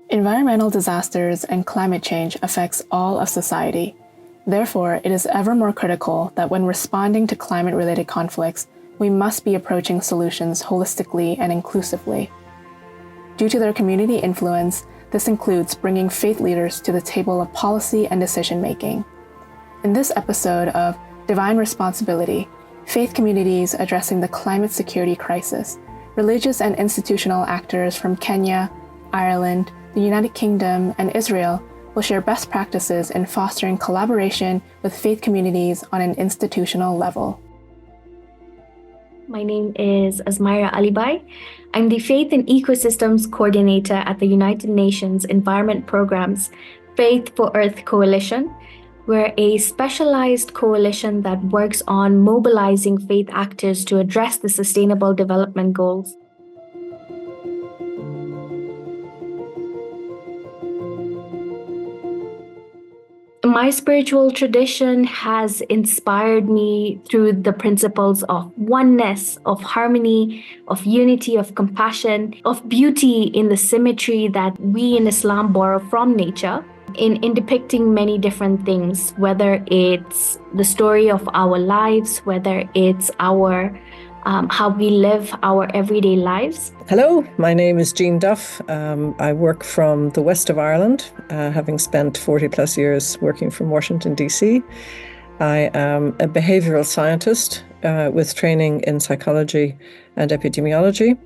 Environmental disasters and climate change affects all of society. Therefore, it is ever more critical that when responding to climate-related conflicts, we must be approaching solutions holistically and inclusively. Due to their community influence, this includes bringing faith leaders to the table of policy and decision-making. In this episode of Divine Responsibility, Faith Communities Addressing the Climate Security Crisis, religious and institutional actors from Kenya, Ireland, the United Kingdom, and Israel will share best practices in fostering collaboration with faith communities on an institutional level. My name is Asmaira Alibai. I'm the Faith and Ecosystems Coordinator at the United Nations Environment Programme's Faith for Earth Coalition. We're a specialized coalition that works on mobilizing faith actors to address the Sustainable Development Goals. My spiritual tradition has inspired me through the principles of oneness, of harmony, of unity, of compassion, of beauty in the symmetry that we in Islam borrow from nature, in depicting many different things, whether it's the story of our lives, whether it's our how we live our everyday lives. Hello, my name is Jean Duff. I work from the west of Ireland, having spent 40 plus years working from Washington, D.C. I am a behavioral scientist with training in psychology and epidemiology.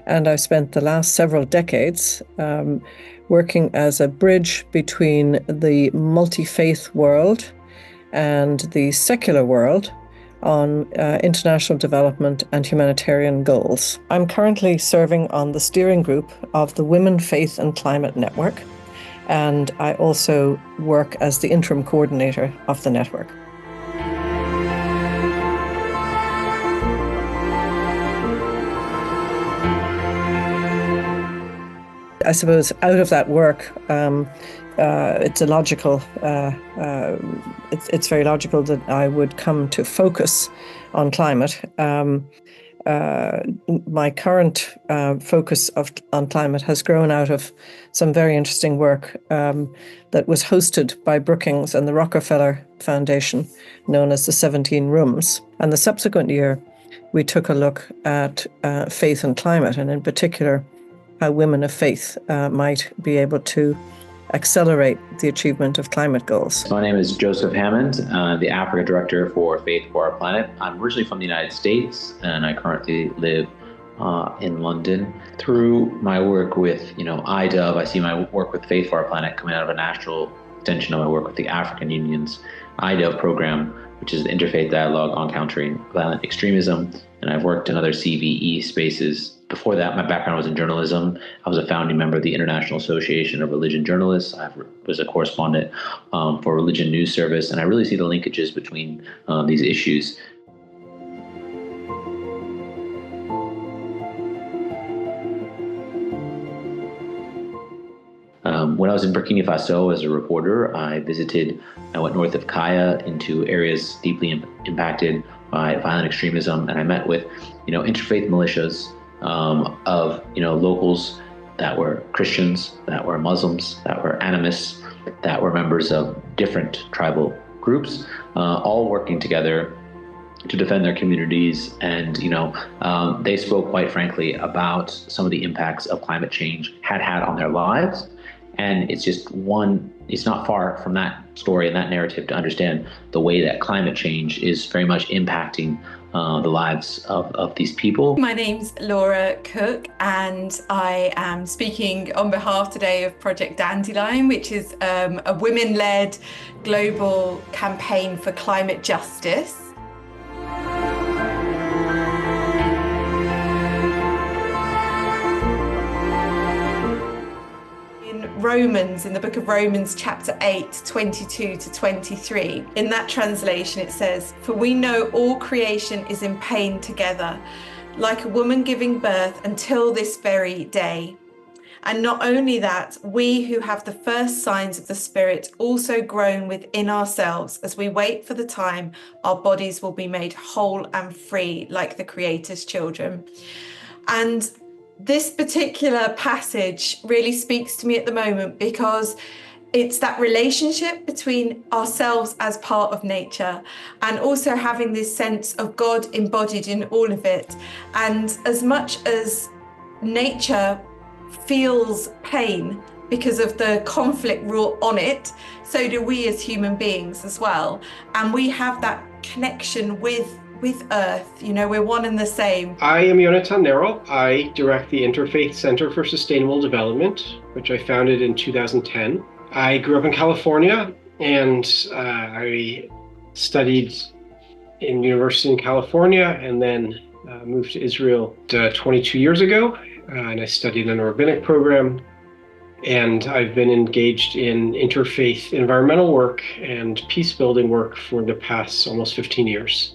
And I've spent the last several decades working as a bridge between the multi-faith world and the secular world on international development and humanitarian goals. I'm currently serving on the steering group of the Women, Faith and Climate Network, and I also work as the interim coordinator of the network. I suppose out of that work, it's a logical. It's very logical that I would come to focus on climate. My current focus on climate has grown out of some very interesting work that was hosted by Brookings and the Rockefeller Foundation, known as the 17 Rooms. And the subsequent year, we took a look at faith and climate, and in particular, how women of faith might be able to accelerate the achievement of climate goals. My name is Joseph Hammond, the Africa Director for Faith for Our Planet. I'm originally from the United States, and I currently live in London. Through my work with, IDOV, I see my work with Faith for Our Planet coming out of a natural extension of my work with the African Union's IDOV program, which is the Interfaith Dialogue on Countering Violent Extremism. And I've worked in other CVE spaces. Before that, my background was in journalism. I was a founding member of the International Association of Religion Journalists. I was a correspondent for Religion News Service, and I really see the linkages between these issues. When I was in Burkina Faso as a reporter, I went north of Kaya into areas deeply impacted by violent extremism, and I met with, interfaith militias of locals that were Christians, that were Muslims, that were animists, that were members of different tribal groups, all working together to defend their communities. And they spoke quite frankly about some of the impacts of climate change had on their lives. And it's not far from that story and that narrative to understand the way that climate change is very much impacting the lives of these people. My name's Laura Cook, and I am speaking on behalf today of Project Dandelion, which is a women-led global campaign for climate justice. In the book of Romans, chapter 8, 22 to 23. In that translation, it says, "For we know all creation is in pain together, like a woman giving birth until this very day. And not only that, we who have the first signs of the Spirit also groan within ourselves as we wait for the time our bodies will be made whole and free like the Creator's children. And this particular passage really speaks to me at the moment because it's that relationship between ourselves as part of nature and also having this sense of God embodied in all of it. And as much as nature feels pain because of the conflict wrought on it, so do we as human beings as well. And we have that connection with Earth. You know, we're one and the same. I am Yonatan Nerol. I direct the Interfaith Center for Sustainable Development, which I founded in 2010. I grew up in California, and I studied in university in California, and then moved to Israel 22 years ago, and I studied in a rabbinic program. And I've been engaged in interfaith environmental work and peace building work for the past almost 15 years.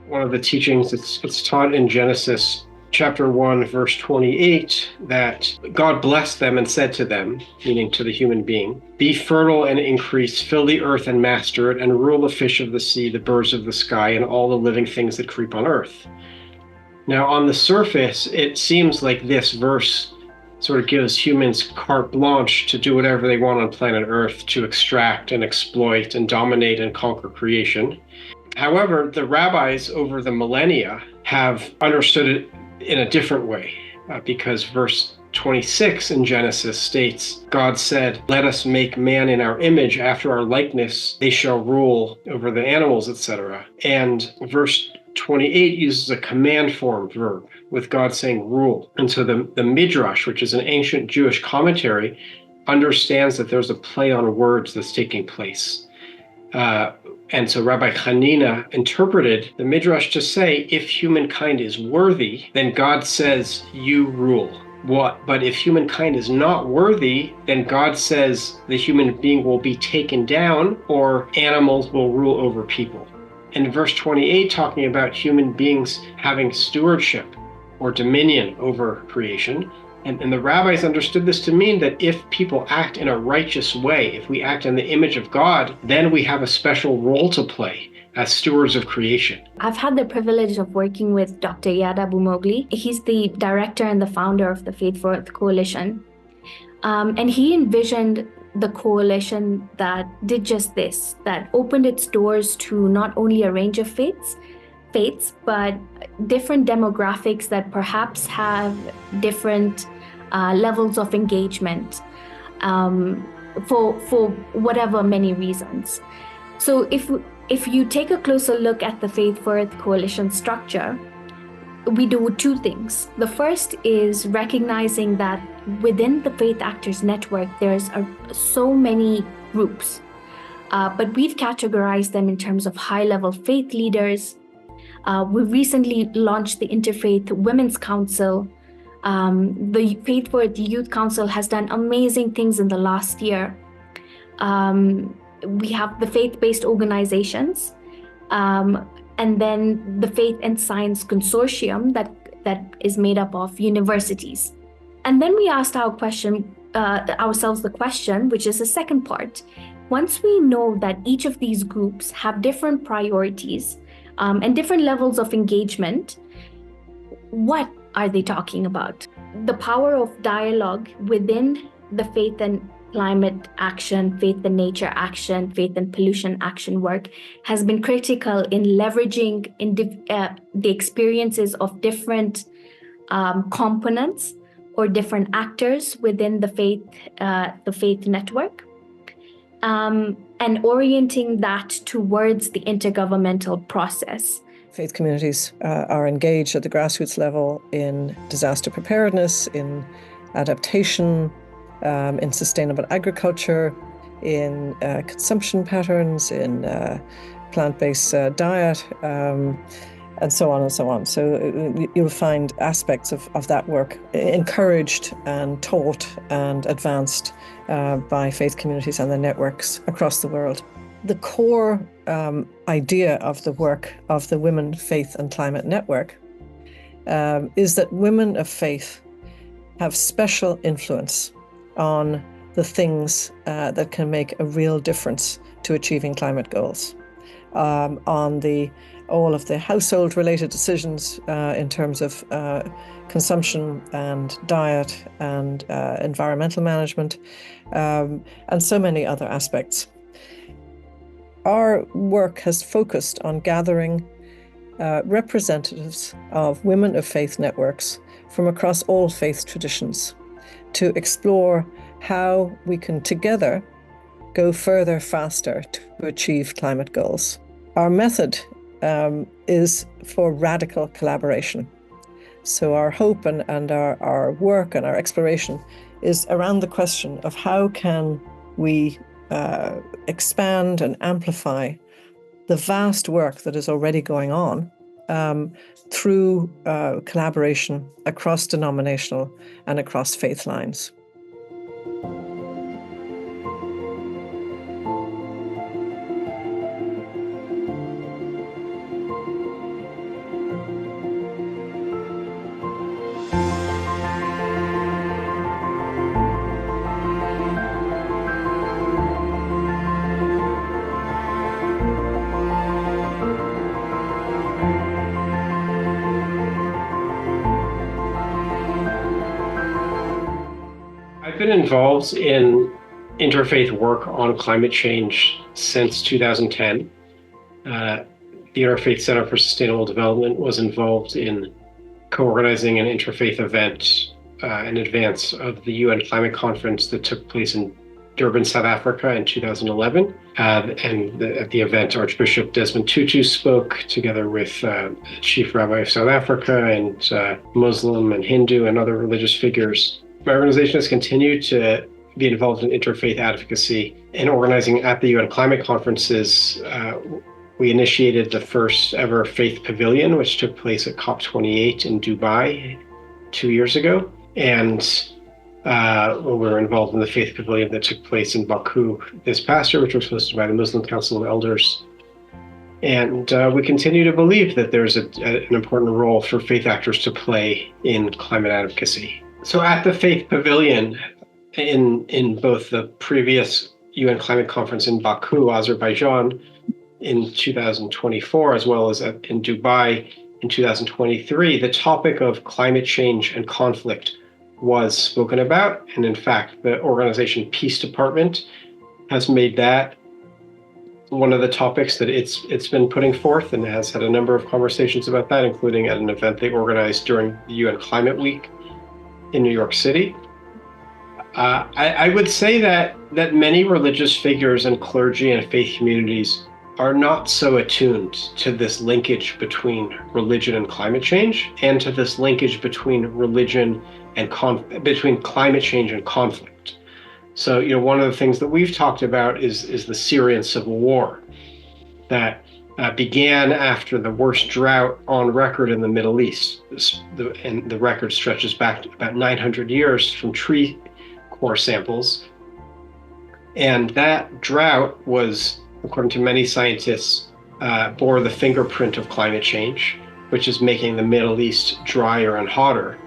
One of the teachings it's taught in Genesis chapter 1, verse 28, that God blessed them and said to them, meaning to the human being, "Be fertile and increase, fill the earth and master it, and rule the fish of the sea, the birds of the sky, and all the living things that creep on earth." Now, on the surface, it seems like this verse sort of gives humans carte blanche to do whatever they want on planet Earth, to extract and exploit and dominate and conquer creation. However, the rabbis over the millennia have understood it in a different way, because verse 26 in Genesis states, God said, "Let us make man in our image, after our likeness, they shall rule over the animals," etc. And verse 28 uses a command form verb, with God saying rule. And so the Midrash, which is an ancient Jewish commentary, understands that there's a play on words that's taking place. And so Rabbi Hanina interpreted the Midrash to say, if humankind is worthy, then God says, you rule. But if humankind is not worthy, then God says the human being will be taken down, or animals will rule over people. And verse 28, talking about human beings having stewardship or dominion over creation. And the rabbis understood this to mean that if people act in a righteous way, if we act in the image of God, then we have a special role to play as stewards of creation. I've had the privilege of working with Dr. Iyad Abu Mogli. He's the director and the founder of the Faith for Earth Coalition. And he envisioned the coalition that did just this, that opened its doors to not only a range of faiths, but different demographics that perhaps have different levels of engagement for whatever many reasons. So if you take a closer look at the Faith for Earth Coalition structure, we do two things. The first is recognizing that within the Faith Actors Network, there's so many groups, but we've categorized them in terms of high-level faith leaders. We recently launched the Interfaith Women's Council. The Faith for the Youth Council has done amazing things in the last year. We have the faith-based organizations, and then the Faith and Science Consortium that is made up of universities. And then we asked ourselves the question, which is the second part. Once we know that each of these groups have different priorities, and different levels of engagement, what are they talking about? The power of dialogue within the faith and climate action, faith and nature action, faith and pollution action work has been critical in leveraging the experiences of different components or different actors within the faith network. And orienting that towards the intergovernmental process. Faith communities are engaged at the grassroots level in disaster preparedness, in adaptation, in sustainable agriculture, in consumption patterns, in plant-based diet, and so on and so on. So you'll find aspects of that work encouraged and taught and advanced by faith communities and their networks across the world. The core idea of the work of the Women, Faith and Climate Network is that women of faith have special influence on the things that can make a real difference to achieving climate goals, on all of the household-related decisions in terms of consumption and diet and environmental management, and so many other aspects. Our work has focused on gathering representatives of women of faith networks from across all faith traditions to explore how we can together go further faster to achieve climate goals. Our method is for radical collaboration. So our hope and our work and our exploration is around the question of how can we expand and amplify the vast work that is already going on through collaboration across denominational and across faith lines. I've been involved in interfaith work on climate change since 2010. The Interfaith Center for Sustainable Development was involved in co-organizing an interfaith event in advance of the UN climate conference that took place in Durban, South Africa in 2011. At the event, Archbishop Desmond Tutu spoke together with Chief Rabbi of South Africa and Muslim and Hindu and other religious figures. My organization has continued to be involved in interfaith advocacy and organizing at the UN climate conferences. We initiated the first ever Faith Pavilion, which took place at COP28 in Dubai 2 years ago. And we were involved in the Faith Pavilion that took place in Baku this past year, which was hosted by the Muslim Council of Elders. And we continue to believe that there's an important role for faith actors to play in climate advocacy. So at the Faith Pavilion, in both the previous UN climate conference in Baku, Azerbaijan, in 2024, as well as in Dubai in 2023, the topic of climate change and conflict was spoken about. And in fact, the organization Peace Department has made that one of the topics that it's been putting forth, and has had a number of conversations about that, including at an event they organized during the UN Climate Week in New York City. I would say that many religious figures and clergy and faith communities are not so attuned to this linkage between religion and climate change, and to this linkage between religion and between climate change and conflict. So, one of the things that we've talked about is the Syrian civil war that began after the worst drought on record in the Middle East. And the record stretches back about 900 years from tree core samples. And that drought was, according to many scientists, bore the fingerprint of climate change, which is making the Middle East drier and hotter.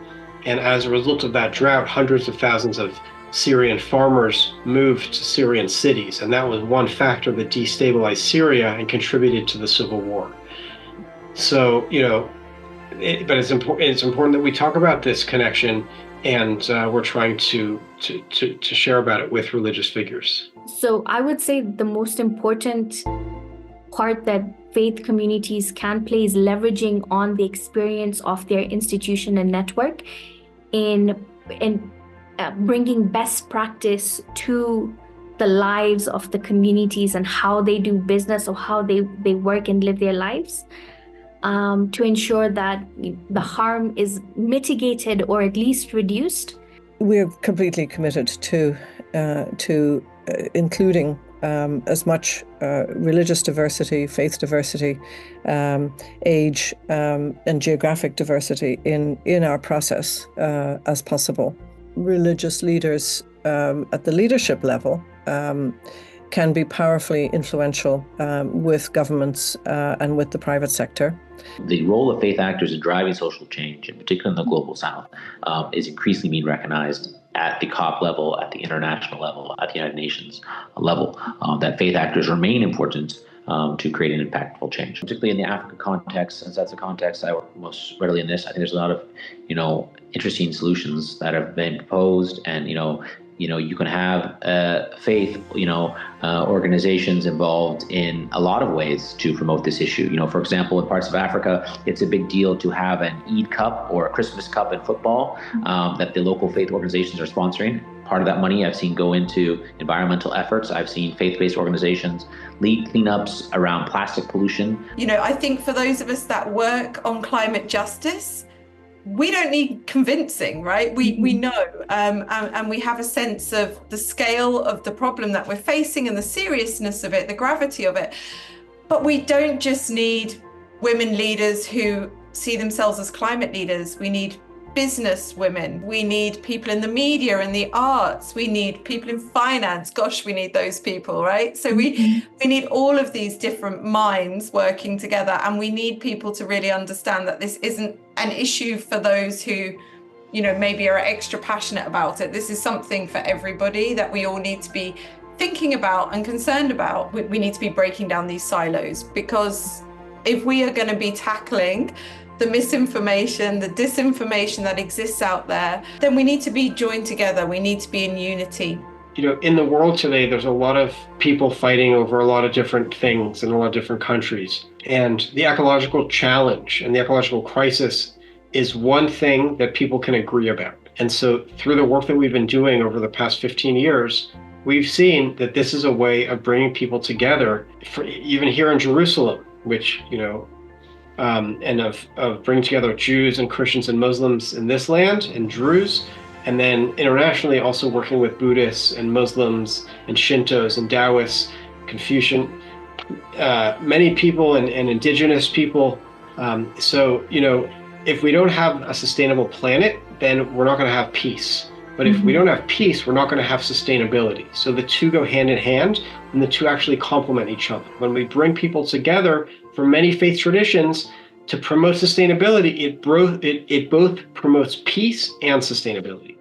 And as a result of that drought, hundreds of thousands of Syrian farmers moved to Syrian cities, and that was one factor that destabilized Syria and contributed to the civil war. So, but it's important that we talk about this connection, and we're trying to share about it with religious figures. So I would say the most important part that faith communities can play is leveraging on the experience of their institution and network in bringing best practice to the lives of the communities and how they do business, or how they work and live their lives, to ensure that the harm is mitigated or at least reduced. We're completely committed to including as much religious diversity, faith diversity, age, and geographic diversity in our process as possible. Religious leaders at the leadership level can be powerfully influential with governments and with the private sector. The role of faith actors in driving social change, in particular in the global south, is increasingly being recognized at the COP level, at the international level, at the United Nations level, that faith actors remain important to create an impactful change, particularly in the African context, since that's the context I work most readily in this. I think there's a lot of, interesting solutions that have been proposed, and you can have faith, organizations involved in a lot of ways to promote this issue. For example, in parts of Africa, it's a big deal to have an Eid Cup or a Christmas Cup in football that the local faith organizations are sponsoring. Part of that money I've seen go into environmental efforts. I've seen faith-based organizations lead cleanups around plastic pollution. I think for those of us that work on climate justice, we don't need convincing, right? We know, and we have a sense of the scale of the problem that we're facing and the seriousness of it, the gravity of it. But we don't just need women leaders who see themselves as climate leaders. We need business women. We need people in the media and the arts. We need people in finance. Gosh, we need those people, right? So we need all of these different minds working together, and we need people to really understand that this isn't an issue for those who, maybe are extra passionate about it. This is something for everybody that we all need to be thinking about and concerned about. We need to be breaking down these silos, because if we are going to be tackling the misinformation, the disinformation that exists out there, then we need to be joined together. We need to be in unity. In the world today, there's a lot of people fighting over a lot of different things in a lot of different countries. And the ecological challenge and the ecological crisis is one thing that people can agree about. And so through the work that we've been doing over the past 15 years, we've seen that this is a way of bringing people together, even here in Jerusalem, which, and of bringing together Jews and Christians and Muslims in this land, and Druze, and then internationally also working with Buddhists and Muslims and Shintos and Taoists, Confucian, many people and indigenous people. So, if we don't have a sustainable planet, then we're not going to have peace. But if we don't have peace, we're not going to have sustainability. So the two go hand in hand, and the two actually complement each other. When we bring people together from many faith traditions to promote sustainability, it both promotes peace and sustainability.